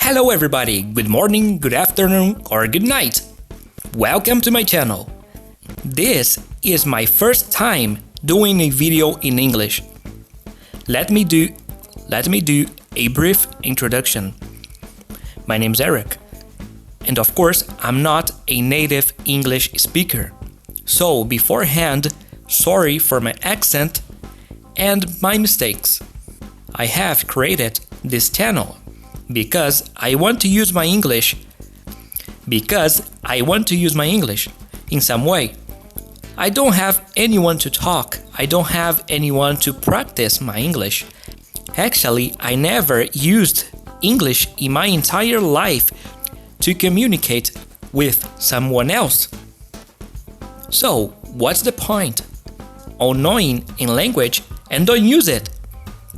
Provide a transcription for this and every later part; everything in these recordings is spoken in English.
Hello everybody, good morning, good afternoon or good night. Welcome to my channel. This is my first time doing a video in English. Let me do a brief introduction. My name's Eric, and of course I'm not a native English speaker. So beforehand, sorry for my accent and my mistakes. I have created this channel because I want to use my English in some way. I don't have anyone to talk. I don't have anyone to practice my English. Actually, I never used English in my entire life to communicate with someone else. So, what's the point of knowing a language and don't use it?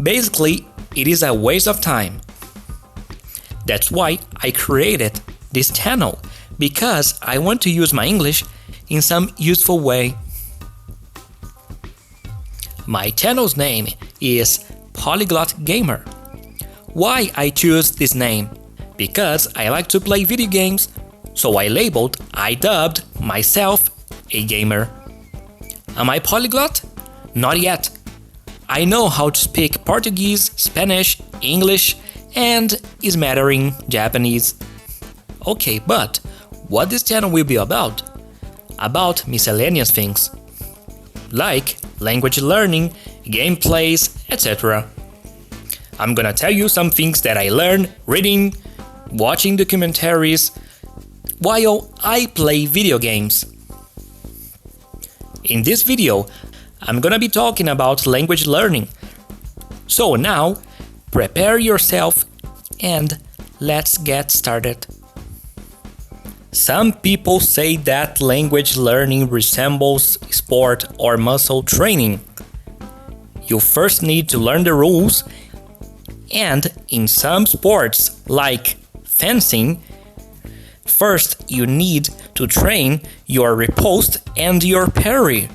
Basically, it is a waste of time. That's why I created this channel, because I want to use my English in some useful way. My channel's name is Polyglot Gamer. Why I choose this name? Because I like to play video games, so I dubbed myself a gamer. Am I polyglot? Not yet. I know how to speak Portuguese, Spanish, English, and Mandarin Japanese. Okay, but what this channel will be about? About miscellaneous things, like language learning, gameplays, etc. I'm gonna tell you some things that I learned reading, watching documentaries, while I play video games. In this video, I'm gonna be talking about language learning. So now, prepare yourself and let's get started. Some people say that language learning resembles sport or muscle training. You first need to learn the rules, and in some sports, like fencing, first you need to train your riposte and your parry.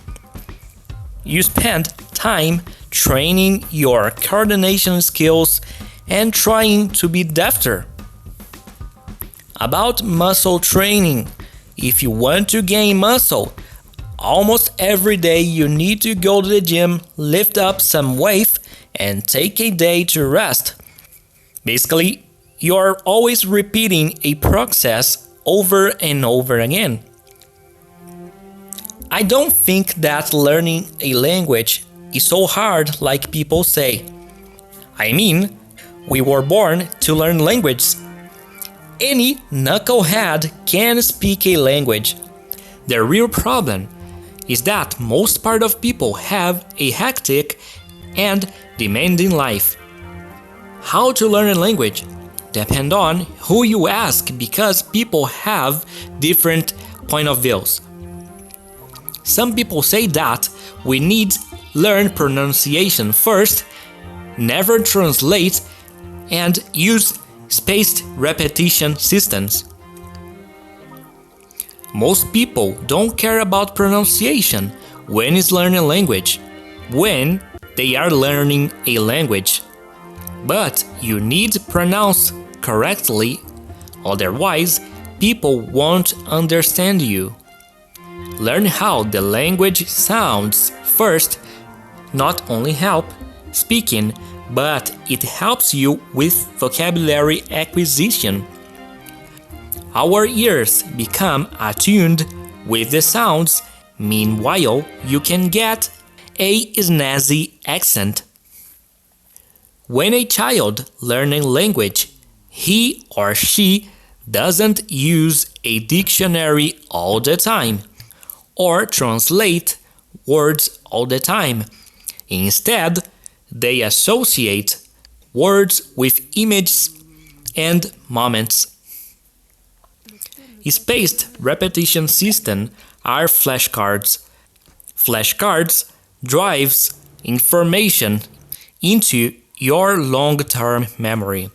You spend time training your coordination skills and trying to be defter. About muscle training, if you want to gain muscle, almost every day you need to go to the gym, lift up some weight, and take a day to rest. Basically, you're always repeating a process over and over again. I don't think that learning a language is so hard like people say. I mean, we were born to learn languages. Any knucklehead can speak a language. The real problem is that most part of people have a hectic and demanding life. How to learn a language depends on who you ask, because people have different point of views. Some people say that we need learn pronunciation first, never translate, and use spaced repetition systems. Most people don't care about pronunciation when is learning a language, when they are learning a language. But you need to pronounce correctly, otherwise people won't understand you. Learn how the language sounds first not only help speaking, but it helps you with vocabulary acquisition. Our ears become attuned with the sounds, meanwhile you can get a snazzy accent. When a child learns a language, he or she doesn't use a dictionary all the time or translate words all the time. Instead, they associate words with images and moments. Spaced repetition systems are flashcards. Flashcards drives information into your long-term memory.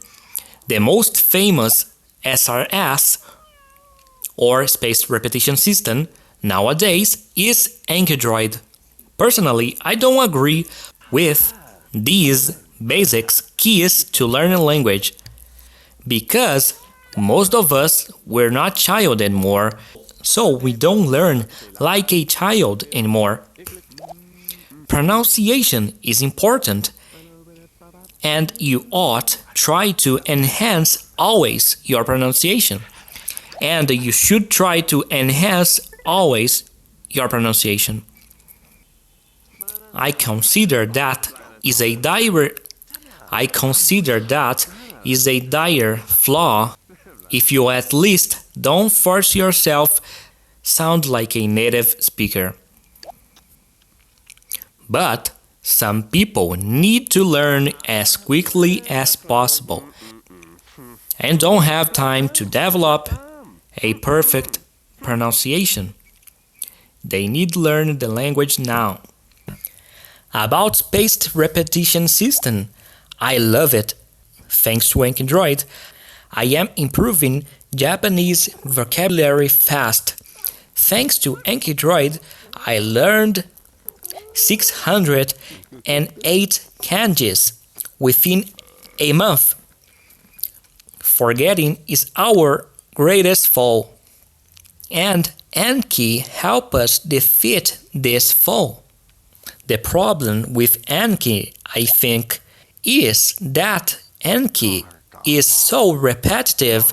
The most famous SRS, or spaced repetition system, nowadays is Android. Personally, I don't agree with these basics keys to learn a language, Because most of us we're not child anymore, so we don't learn like a child anymore. Pronunciation is important, and you ought try to enhance always your pronunciation. And you should try to enhance always your pronunciation. I consider that is a dire flaw if you at least don't force yourself sound like a native speaker. But some people need to learn as quickly as possible and don't have time to develop a perfect pronunciation. They need to learn the language now. About spaced repetition system, I love it. Thanks to Android, I am improving Japanese vocabulary fast. Thanks to Android, I learned 608 kanjis within a month. Forgetting is our greatest foe, and Anki help us defeat this foe. The problem with Anki, I think, is that Anki is so repetitive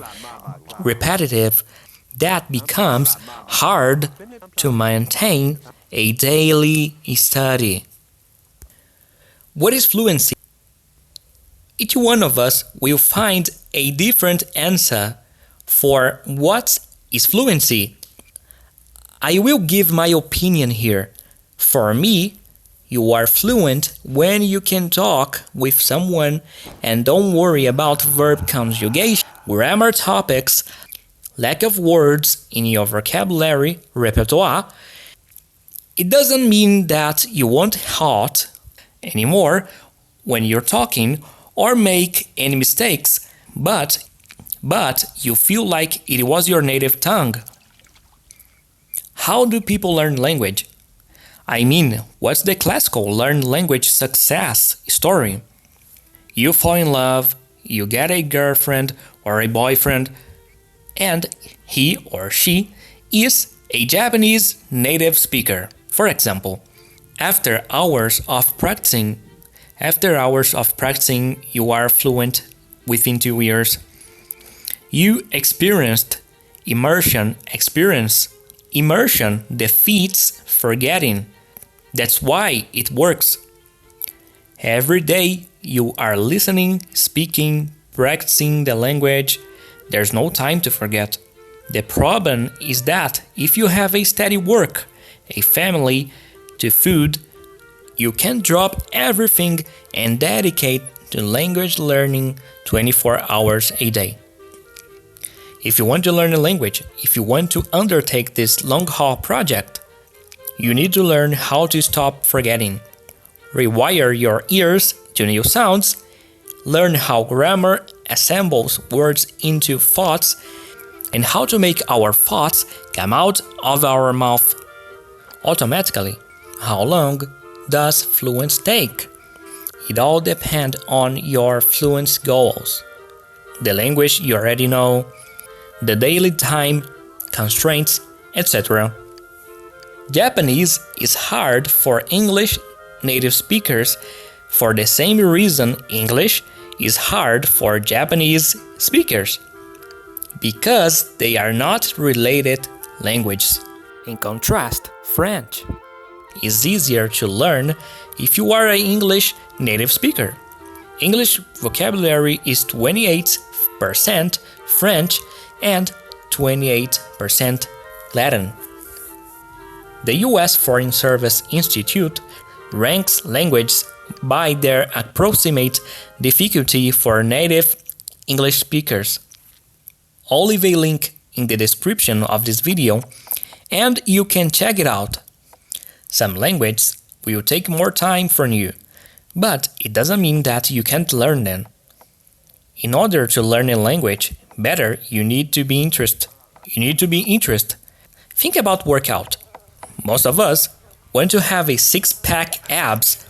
that becomes hard to maintain a daily study. What is fluency? Each one of us will find a different answer for what is fluency. I will give my opinion here. For me, you are fluent when you can talk with someone and don't worry about verb conjugation, grammar topics, lack of words in your vocabulary repertoire. It doesn't mean that you won't halt anymore when you're talking or make any mistakes, but you feel like it was your native tongue. How do people learn language? I mean, what's the classical learn language success story? You fall in love, you get a girlfriend or a boyfriend, and he or she is a Japanese native speaker. For example, after hours of practicing, you are fluent within 2 years. You experienced immersion. Immersion defeats forgetting. That's why it works. Every day you are listening, speaking, practicing the language. There's no time to forget. The problem is that if you have a steady work, a family, to food, you can drop everything and dedicate to language learning 24 hours a day. If you want to learn a language, if you want to undertake this long-haul project, you need to learn how to stop forgetting. Rewire your ears to new sounds, learn how grammar assembles words into thoughts, and how to make our thoughts come out of our mouth automatically. How long does fluency take? It all depends on your fluency goals, the language you already know, the daily time constraints, etc. Japanese is hard for English native speakers for the same reason English is hard for Japanese speakers, because they are not related languages. In contrast, French is easier to learn if you are an English native speaker. English vocabulary is 28% French and 28% Latin. The US Foreign Service Institute ranks languages by their approximate difficulty for native English speakers. I'll leave a link in the description of this video and you can check it out. Some languages will take more time from you, but it doesn't mean that you can't learn them. In order to learn a language better, you need to be interested. Think about workout. Most of us want to have a six-pack abs,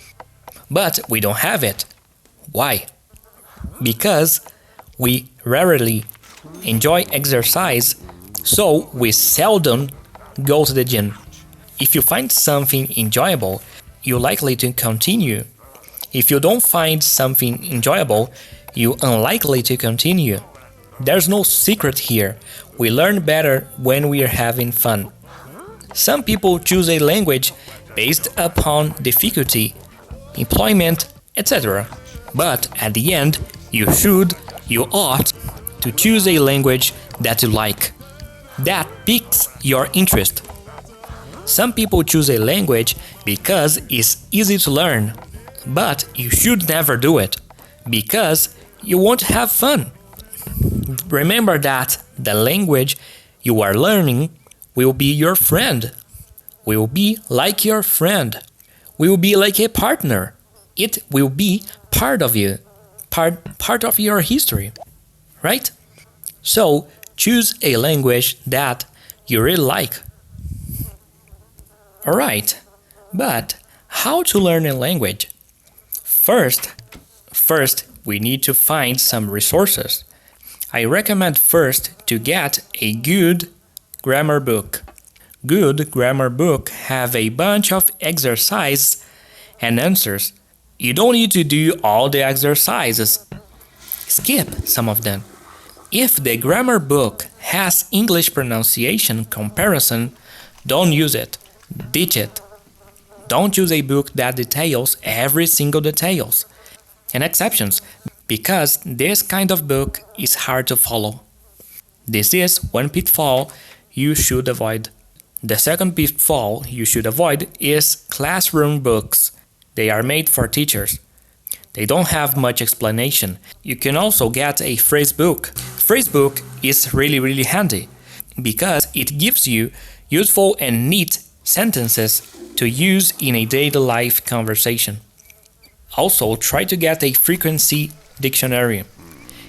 but we don't have it. Why? Because We rarely enjoy exercise, so we seldom go to the gym. If you find something enjoyable, you're likely to continue. If you don't find something enjoyable, you're unlikely to continue. There's no secret here. We learn better when we are having fun. Some people choose a language based upon difficulty, employment, etc. But at the end, you ought to choose a language that you like, that piques your interest. Some people choose a language because it's easy to learn, but you should never do it, because you won't have fun. Remember that the language you are learning will be your friend, will be like your friend, will be like a partner. It will be part of you, part of your history, right? So choose a language that you really like. Alright, but how to learn a language? First, we need to find some resources. I recommend first to get a good grammar book. Good grammar book have a bunch of exercises and answers. You don't need to do all the exercises. Skip some of them. If the grammar book has English pronunciation comparison, don't use it. Ditch it. Don't use a book that details every single details and exceptions, because this kind of book is hard to follow. This is one pitfall you should avoid. The second pitfall you should avoid is classroom books. They are made for teachers. They don't have much explanation. You can also get a phrase book. Phrase book is really handy because it gives you useful and neat sentences to use in a daily life conversation. Also, try to get a frequency dictionary.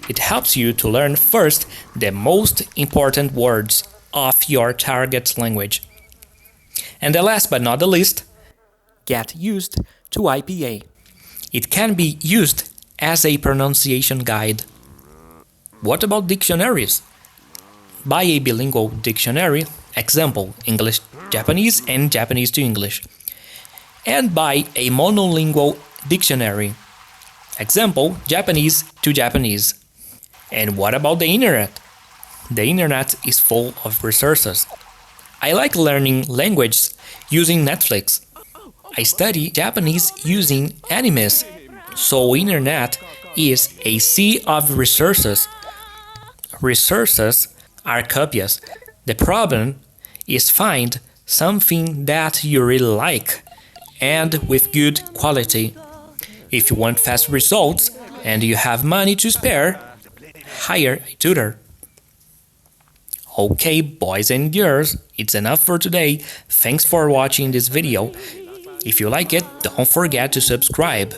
It helps you to learn first the most important words of your target language. And the last but not the least, get used to IPA. It can be used as a pronunciation guide. What about dictionaries? Buy a bilingual dictionary, example, English-Japanese and Japanese to English. And buy a monolingual dictionary, example, Japanese to Japanese. And what about the internet? The internet is full of resources. I like learning languages using Netflix. I study Japanese using animes. So internet is a sea of resources. Resources are copious. The problem is find something that you really like and with good quality. If you want fast results and you have money to spare, hire a tutor. Okay, boys and girls, it's enough for today. Thanks for watching this video. If you like it, don't forget to subscribe.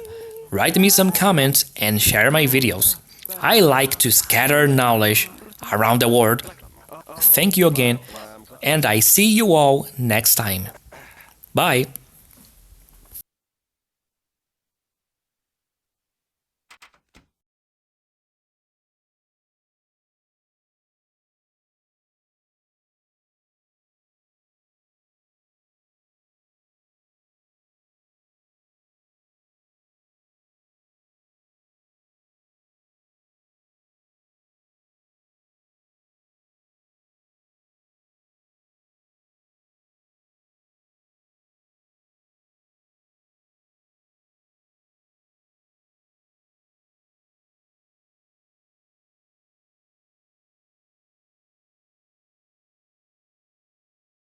Write me some comments and share my videos. I like to scatter knowledge around the world. Thank you again, and I see you all next time. Bye!